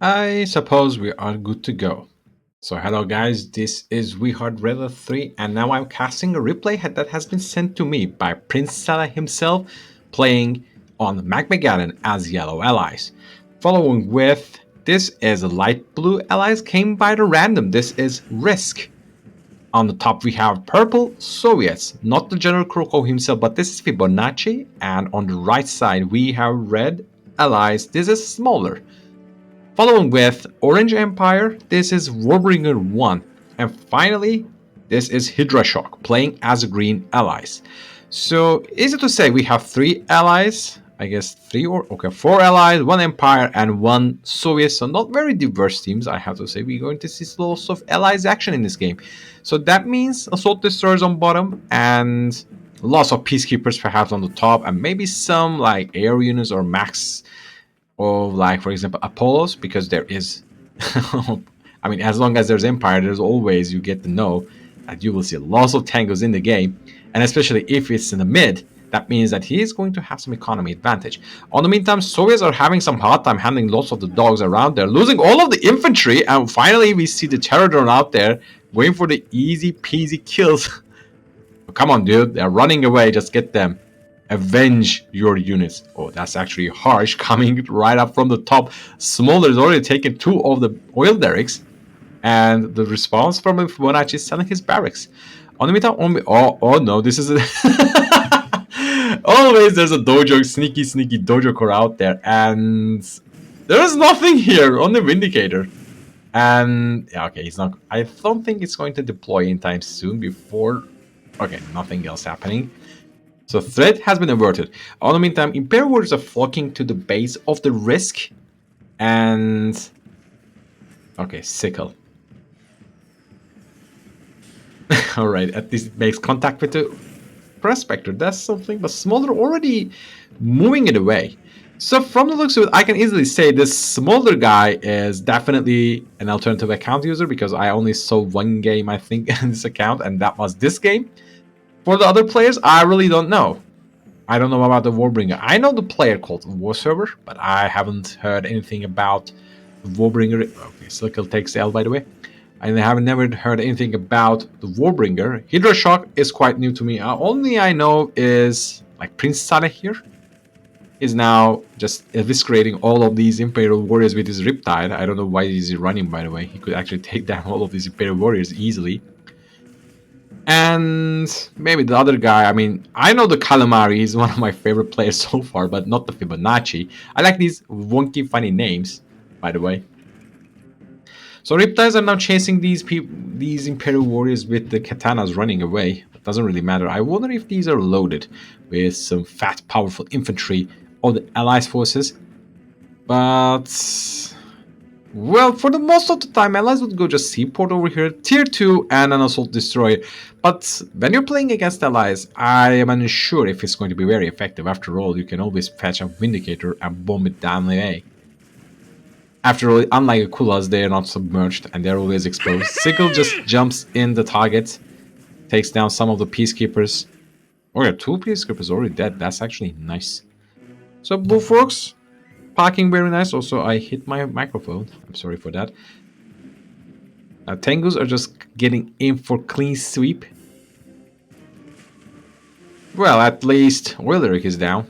I suppose we are good to go. So hello guys, this is We Heart Raider 3 and now I'm casting a replay that has been sent to me by Prince Saleh himself playing on Magmageddon as Yellow Allies. Following with this is Light Blue Allies came by the random, this is Risk. On the top we have Purple Soviets, not the General Kroko himself but this is Fibonacci, and on the right side we have Red Allies, this is smaller. Following with Orange Empire, this is Warbringer 1. And finally, this is Hydra Shock, playing as Green Allies. So, easy to say, we have 3 allies, I guess 4 allies, 1 Empire, and 1 Soviet. So, not very diverse teams, I have to say. We're going to see lots of allies action in this game. So, that means Assault Destroyers on bottom, and lots of Peacekeepers perhaps on the top, and maybe some like air units or max of, like, for example, Apollos, because there is I mean, as long as there's Empire, there's always, you get to know that you will see lots of tangos in the game, and especially if it's in the mid, that means that he is going to have some economy advantage. On the meantime, Soviets are having some hard time handling lots of the dogs around there, losing all of the infantry, and finally we see the terror drone out there waiting for the easy peasy kills. Come on, dude, they're running away, just get them. Avenge your units. Oh, that's actually harsh, coming right up from the top. Smolder has already taken 2 of the oil derricks, and the response from Fibonacci is selling his barracks. On the meantime, oh no, this is a always there's a dojo, sneaky dojo core out there, and there is nothing here on the Vindicator. And yeah, okay, it's not. I don't think it's going to deploy in time soon before. Okay, nothing else happening. So threat has been averted. On the meantime, Imperial warriors are flocking to the base of the Risk, and okay, sickle. All right, at least it makes contact with the prospector. That's something, but Smolder already moving it away. So from the looks of it, I can easily say this Smolder guy is definitely an alternative account user, because I only saw one game, I think, in this account, and that was this game. For the other players, I really don't know. I don't know about the Warbringer. I know the player called War Server, but I haven't heard anything about the Warbringer. Okay, Slickle takes L, by the way. I haven't never heard anything about the Warbringer. Hydra Shock is quite new to me. Only I know is like Prince Saleh here is now just eviscerating all of these Imperial warriors with his Riptide. I don't know why he's running, by the way. He could actually take down all of these Imperial warriors easily. And maybe the other guy, I mean, I know the Calamari, he's one of my favorite players so far, but not the Fibonacci. I like these wonky, funny names, by the way. So Riptides are now chasing these Imperial warriors with the katanas running away. It doesn't really matter. I wonder if these are loaded with some fat, powerful infantry of the Allies forces. But well, for the most of the time, allies would go just seaport over here, tier 2 and an assault destroyer. But when you're playing against allies, I am unsure if it's going to be very effective. After all, you can always fetch a Vindicator and bomb it down the way. After all, unlike Akulas, they are not submerged and they're always exposed. Sickle just jumps in the target, takes down some of the Peacekeepers. Oh yeah, 2 Peacekeepers already dead. That's actually nice. So Bullfrogs, parking very nice. Also, I hit my microphone. I'm sorry for that. Tengus are just getting in for clean sweep. Well, at least Willerick is down.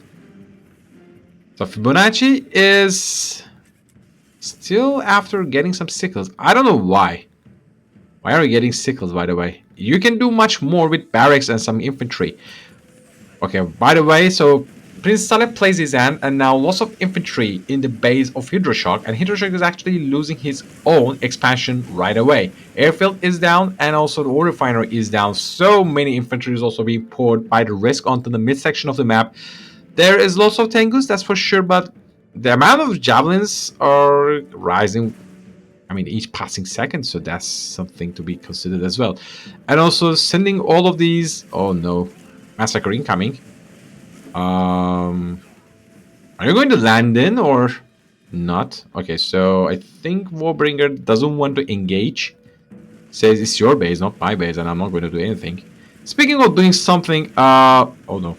So Fibonacci is still after getting some sickles. I don't know why. Why are you getting sickles, by the way? You can do much more with barracks and some infantry. Okay, by the way, so Prince Saleh plays his hand, and now lots of infantry in the base of Hydra Shock, and Hydra Shock is actually losing his own expansion right away. Airfield is down, and also the ore refinery is down. So many infantry is also being poured by the Risk onto the midsection of the map. There is lots of Tengus, that's for sure, but the amount of javelins are rising. I mean, each passing second, so that's something to be considered as well. And also sending all of these. Oh no, massacre incoming. Are you going to land in or not? Okay, so I think Warbringer doesn't want to engage. Says it's your base, not my base, and I'm not going to do anything. Speaking of doing something, oh no.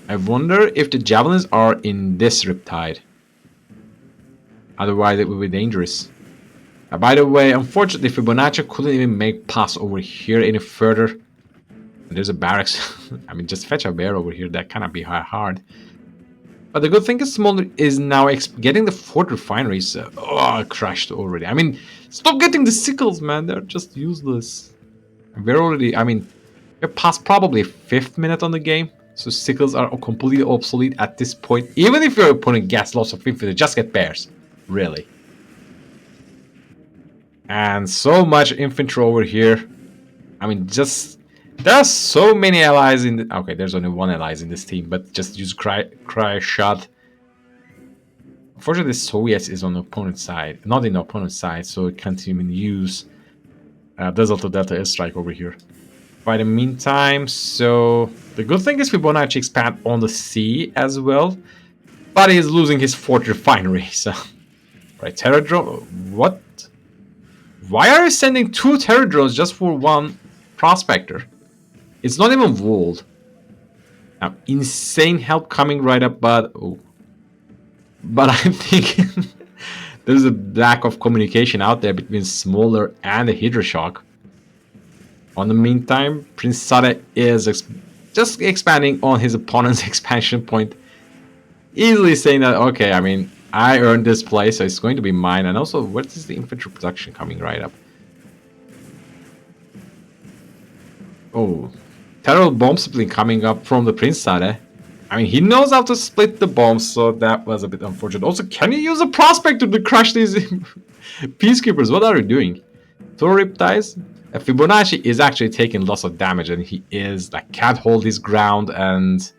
I wonder if the javelins are in this Riptide. Otherwise, it would be dangerous. By the way, unfortunately, Fibonacci couldn't even make pass over here any further. And there's a barracks. I mean, just fetch a bear over here. That cannot be hard. But the good thing is Smolder is now getting the fort refineries. Crashed already. I mean, stop getting the sickles, man. They're just useless. We're already, I mean, we're past probably 5th minute on the game. So sickles are completely obsolete at this point. Even if your opponent gets lots of infantry, just get bears. Really. And so much infantry over here. I mean, just... There are so many allies in the... Okay, there's only one ally in this team, but just use cry shot. Unfortunately, Soviets is on the opponent's side. Not in the opponent's side, so it can't even use Desert to Delta airstrike over here. By the meantime, so... The good thing is Fibonacci expand on the sea as well. But he is losing his fort refinery, so... Right, terror drone... What? Why are you sending 2 terror drones just for 1 prospector? It's not even walled. Now, insane help coming right up, but... Oh. But I think there's a lack of communication out there between Smaller and the Hydroshock. On the meantime, Prince Saleh is just expanding on his opponent's expansion point. Easily saying that, okay, I mean, I earned this place, so it's going to be mine. And also, what is the infantry production coming right up? Oh, terrible bomb splitting coming up from the Prince Saleh. I mean, he knows how to split the bombs, so that was a bit unfortunate. Also, can you use a prospector to crush these peacekeepers? What are you doing? Two riptides? Fibonacci is actually taking lots of damage, and he is like can't hold his ground. And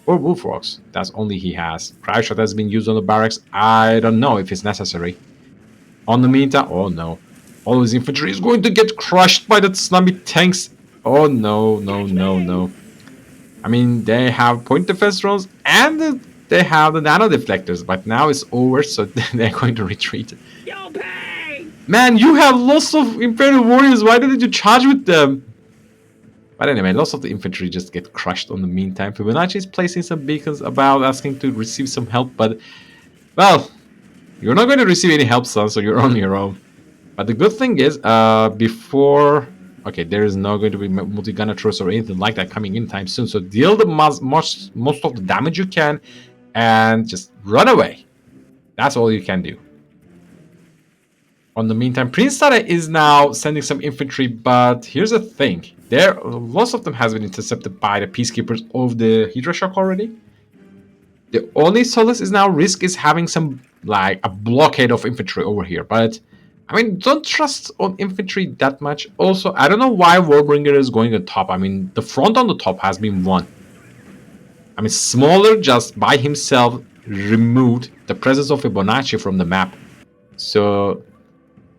or bullfrogs. That's only he has. Cry shot has been used on the barracks. I don't know if it's necessary. On the meantime, oh no, all his infantry is going to get crushed by the tsunami tanks. Oh no, no, no, no. I mean, they have point defense drones and they have the nano deflectors, but now it's over, so they're going to retreat. Man, you have lots of Imperial warriors. Why didn't you charge with them? But anyway, lots of the infantry just get crushed on the meantime. Fibonacci is placing some beacons about, asking to receive some help, but, well, you're not going to receive any help, son, so you're on your own. But the good thing is, before... Okay, there is not going to be multi-gunner troops or anything like that coming in time soon, so deal the most of the damage you can, and just run away. That's all you can do. On the meantime, Prince Saleh is now sending some infantry, but here's the thing. Lots of them has been intercepted by the peacekeepers of the Hydroshock already. The only solace is now risk is having some, like, a blockade of infantry over here, but... I mean, don't trust on infantry that much. Also, I don't know why Warbringer is going on top. I mean, the front on the top has been won. I mean, Smaller just by himself removed the presence of Fibonacci from the map. So,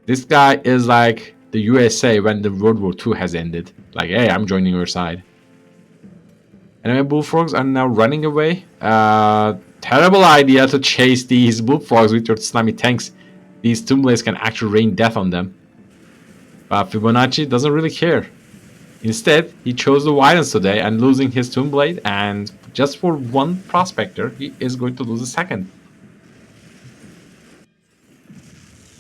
this guy is like the USA when the World War II has ended. Like, hey, I'm joining your side. Enemy bullfrogs are now running away. Terrible idea to chase these bullfrogs with your tsunami tanks. These tomb blades can actually rain death on them. But Fibonacci doesn't really care. Instead, he chose the Widens today and losing his tomb blade, and just for 1 prospector, he is going to lose a second.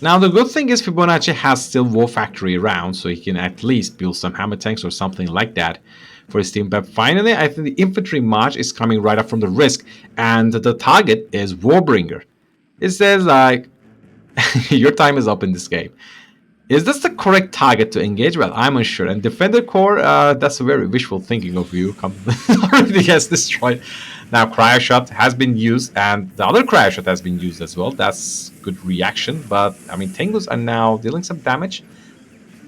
Now, the good thing is Fibonacci has still War Factory around, so he can at least build some hammer tanks or something like that for his team. But finally, I think the infantry march is coming right up from the risk, and the target is Warbringer. It says, like, your time is up in this game. Is this the correct target to engage? Well, I'm unsure. And Defender Core, that's a very wishful thinking of you. Already gets destroyed. Now, Cryo Shot has been used, and the other Cryo Shot has been used as well. That's good reaction. But, I mean, Tengus are now dealing some damage.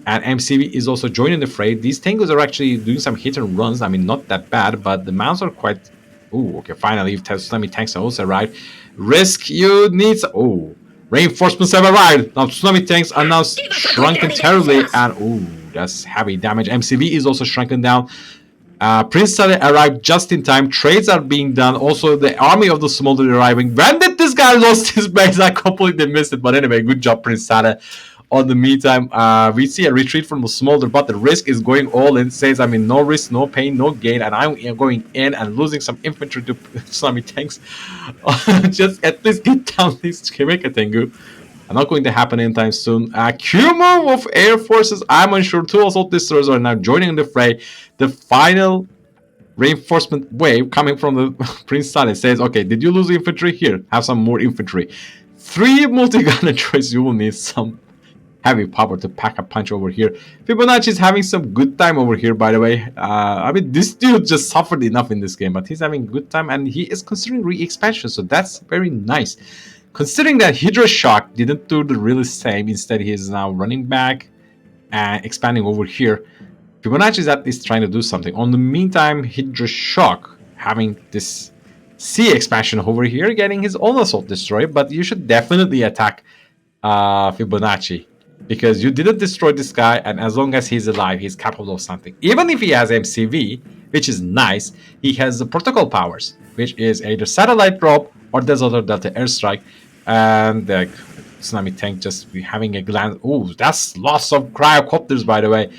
And MCV is also joining the fray. These Tengus are actually doing some hit and runs. I mean, not that bad, but the mounts are quite... Ooh, okay, finally, tsunami tanks are also arrived. Risk, you need... Oh... Reinforcements have arrived. Now tsunami tanks are now shrunken terribly, and ooh, that's heavy damage. MCV is also shrunken down. Prince Saleh arrived just in time. Trades are being done. Also, the army of the Smolder arriving. When did this guy lost his base? I completely missed it. But anyway, good job, Prince Saleh. On the meantime, we see a retreat from the smolder, but the risk is going all in. Says, I mean, no risk, no pain, no gain, and I'm going in and losing some infantry to tsunami tanks. Just at least get down this Chimika Tengu. Not going to happen anytime soon. Kumo of air forces, I'm unsure. Two assault destroyers are now joining the fray. The final reinforcement wave coming from the Prince Saleh says, okay, did you lose infantry? Here, have some more infantry. 3 multi-gunner droids, you will need some heavy power to pack a punch over here. Fibonacci is having some good time over here, by the way. I mean, this dude just suffered enough in this game, but he's having a good time, and he is considering re-expansion, so that's very nice. Considering that Hydra Shock didn't do the really same, instead he is now running back and expanding over here. Fibonacci is at least trying to do something. On the meantime, Hydra Shock having this sea expansion over here, getting his own assault destroyer, but you should definitely attack Fibonacci, because you didn't destroy this guy, and as long as he's alive, he's capable of something. Even if he has MCV, which is nice, he has the protocol powers, which is either satellite drop or Desert or Delta airstrike, and the tsunami tank just having a glance. Oh, that's lots of cryocopters, by the way.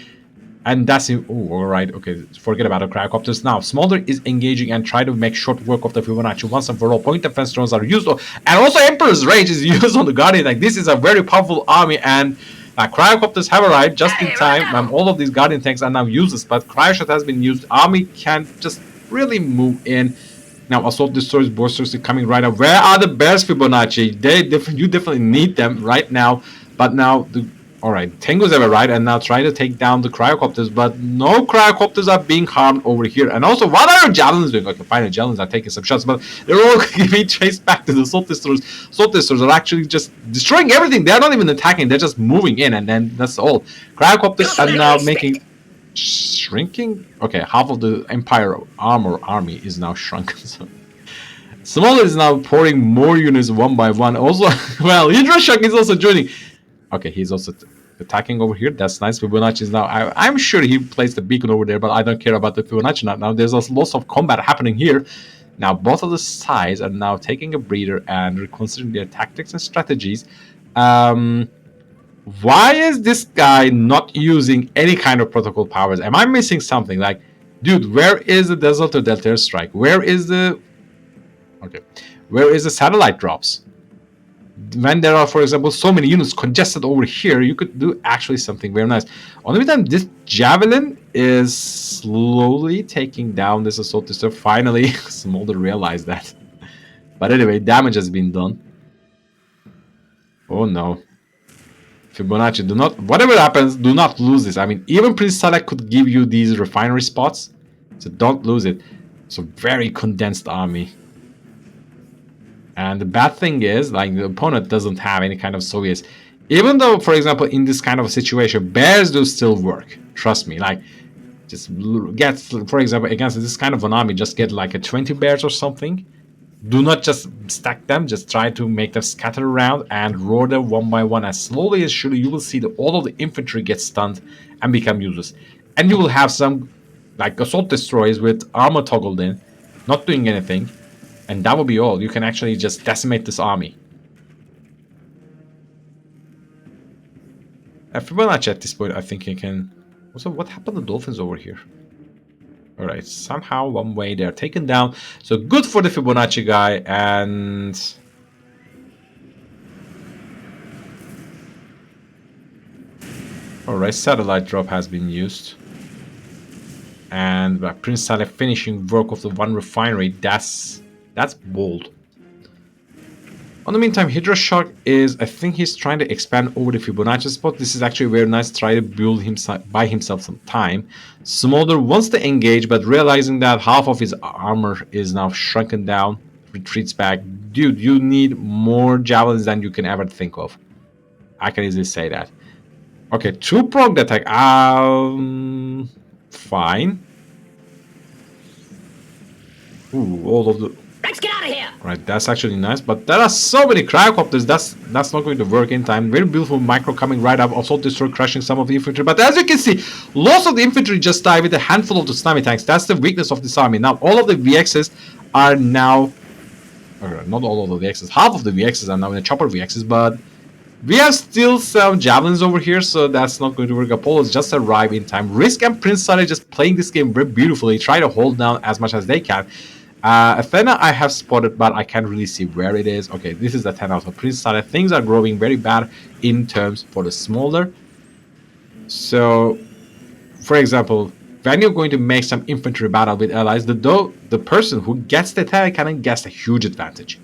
And that's it. Oh, all right. Okay, forget about the cryocopters now. Smolder is engaging and try to make short work of the Fibonacci once and for all. Point defense drones are used, and also Emperor's Rage is used on the Guardian. Like, this is a very powerful army, and cryocopters have arrived just in time. All of these Guardian tanks are now useless, but Cryoshat has been used. Army can just really move in. Now, assault destroyers, boosters are coming right up. Where are the bears, Fibonacci? You definitely need them right now. But now, all right, Tengu's ever right, and now try to take down the cryocopters, but no cryocopters are being harmed over here. And also, what are your javelins doing? Okay, fine, the javelins are taking some shots, but they're all being chased back to the assault destroyers. Assault destroyers are actually just destroying everything. They're not even attacking; they're just moving in, and then that's all. Cryocopters are now making shrinking. Okay, half of the Empire armor army is now shrunk. So Smaller is now pouring more units one by one. Also, well, Hydra Shock is also joining. Okay, he's also attacking over here. That's nice. Fibonacci is now. I'm sure he placed the beacon over there, but I don't care about the Fibonacci now. There's lots of combat happening here. Now, both of the sides are now taking a breather and reconsidering their tactics and strategies. Why is this guy not using any kind of protocol powers? Am I missing something? Like, dude, where is the Desert or Delta Strike? Where is the... Okay. Where is the satellite drops? When there are, for example, so many units congested over here, you could do actually something very nice. Only time this Javelin is slowly taking down this assault destroyer. Finally, Smolder realized that. But anyway, damage has been done. Oh no. Fibonacci, do not, whatever happens, do not lose this. I mean, even Prince Saleh could give you these refinery spots, so don't lose it. It's a very condensed army. And the bad thing is, like, the opponent doesn't have any kind of Soviets. Even though, for example, in this kind of a situation, bears do still work. Trust me. Like, just get, for example, against this kind of an army, just get like a 20 bears or something. Do not just stack them, just try to make them scatter around and roar them one by one. As slowly as surely you will see that all of the infantry get stunned and become useless. And you will have some, like, assault destroyers with armor toggled in, not doing anything. And that will be all. You can actually just decimate this army. Fibonacci at this point, I think he can... Also, what happened to dolphins over here? Alright, somehow, one way, they're taken down. So, good for the Fibonacci guy, and... Alright, satellite drop has been used. And Prince Saleh finishing work of the one refinery, that's bold. On the meantime, Hydra Shock is, I think he's trying to expand over the Fibonacci spot. This is actually very nice. Try to build buy himself some time. Smolder wants to engage, but realizing that half of his armor is now shrunken down, retreats back. Dude, you need more javelins than you can ever think of. I can easily say that. Okay, two-pronged attack. Fine. Ooh, all of the... Let's get out of here! Right, that's actually nice, but there are so many cryocopters, that's not going to work in time. Very beautiful micro coming right up, assault destroyer crushing some of the infantry, but as you can see, lots of the infantry just die with a handful of the tsunami tanks. That's the weakness of this army. Now, all of the VXs are now... not all of the VXs, half of the VXs are now in the chopper VXs, but We have still some javelins over here, so that's not going to work. Apollo's just arrived in time. Risk and Prince Saleh just playing this game very beautifully. Try to hold down as much as they can. Athena I have spotted, but I can't really see where it is. Okay, this is Athena. So Prince Saleh, things are growing very bad in terms for the smaller. So, for example, when you're going to make some infantry battle with allies, the person who gets the attack can gets a huge advantage.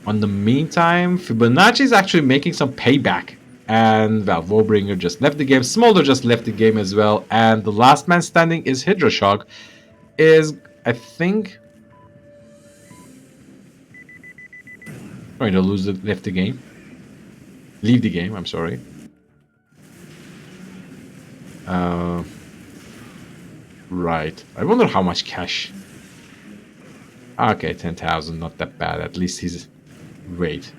On the meantime, Fibonacci is actually making some payback. And, well, Warbringer just left the game. Smolder just left the game as well. And the last man standing is Hydroshock. Is, I think, going to left the game. Leave the game, I'm sorry. Right. I wonder how much cash. Okay, 10,000, not that bad. At least he's... Wait.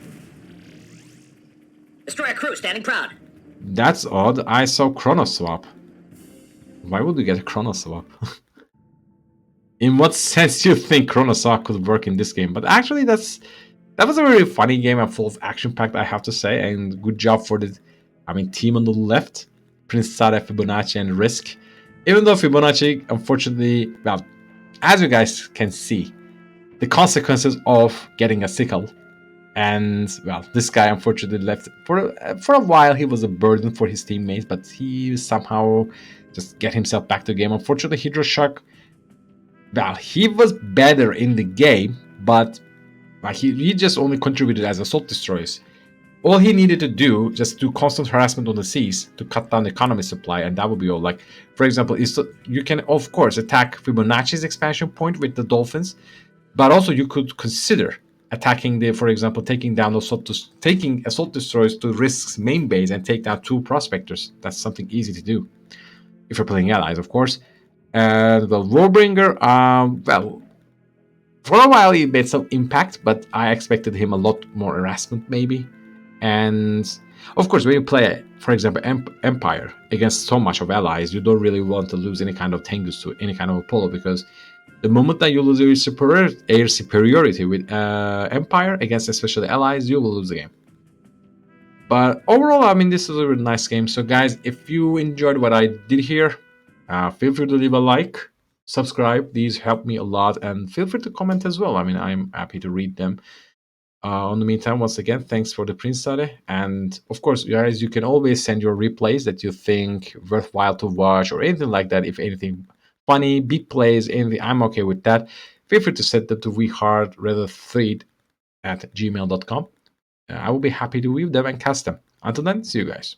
Destroy a crew standing proud. That's odd. I saw Chrono Swap. Why would we get a Chrono Swap? In what sense do you think Chrono Swap could work in this game? But actually, that was a very funny game and full of action packed, I have to say. And good job for the, team on the left. Prince Saleh, Fibonacci, and Risk. Even though Fibonacci, unfortunately, well, as you guys can see, the consequences of getting a sickle. And, well, this guy unfortunately left for a while. He was a burden for his teammates, but he somehow just get himself back to the game. Unfortunately, Hydroshock, well, he was better in the game, but he just only contributed as assault destroyers. All he needed to do, just do constant harassment on the seas to cut down the economy supply, and that would be all. Like, for example, you can, of course, attack Fibonacci's expansion point with the Dolphins, but also you could consider attacking for example, taking assault destroyers to Risk's main base and take down 2 prospectors. That's something easy to do if you're playing allies, of course. And the Warbringer, well, for a while he made some impact, but I expected him a lot more harassment maybe. And of course, when you play, for example, Empire against so much of allies, you don't really want to lose any kind of Tengus to any kind of Apollo, because the moment that you lose your air superiority with Empire against especially allies, you will lose the game. But overall, this is a really nice game. So guys, if you enjoyed what I did here, feel free to leave a like, subscribe. These help me a lot, and feel free to comment as well. I'm happy to read them. On the meantime, once again, thanks for the Prince Saleh. And of course, guys, you can always send your replays that you think worthwhile to watch or anything like that. If anything funny, big plays, anything, I'm okay with that. Feel free to send them to wehardrather3 at gmail.com. I will be happy to weave them and cast them. Until then, see you guys.